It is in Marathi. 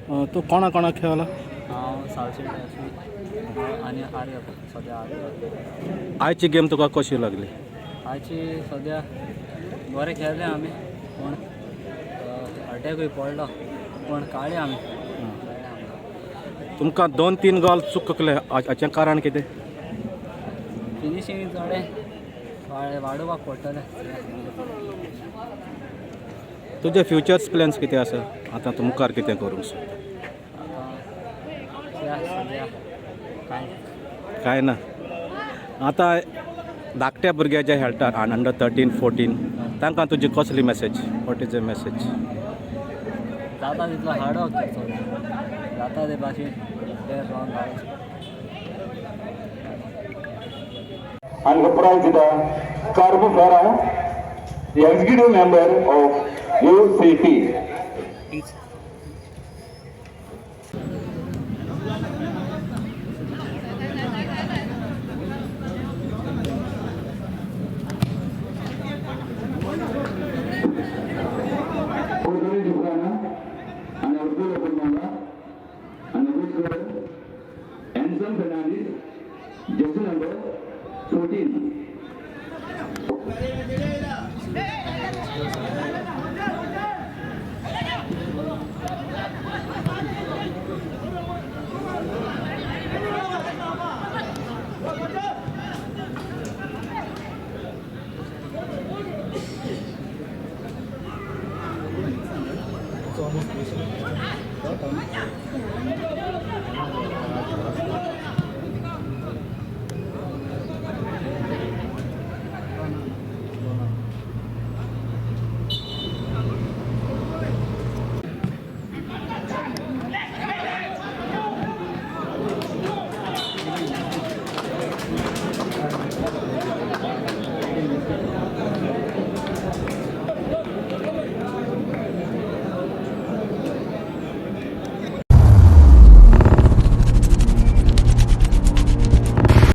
तू कोणा कोणा खेळला? हांव सालसेट आनी आर्य सद्या आर्य. आयची गेम तुका कशी लागली? आयची सद्या बरें खेळले आमी पूण अटॅकूय पडलो पूण काडले आमी. तुमकां 2-3 गोल चुकले हाचें कारण कितें? फिनिशींग थोडें वाडोवपाक पडटलें. तुजे फ्युचर्स प्लॅन्स कितें आसा आतां तूं मुखार कितें करूंक सोदता? सद्या कांय ना. आतां धाकट्या भुरगे जे खेळटात अंडर 13-14 तांकां तुजी कसली message? What is a message? जाता तितलो हार्ड वर्क करचो जाता ते भाशेन ते रावन घालचें. And the prize is Carbo Farah, the executive member of UCT. Anson Fernandez, jersey number 14.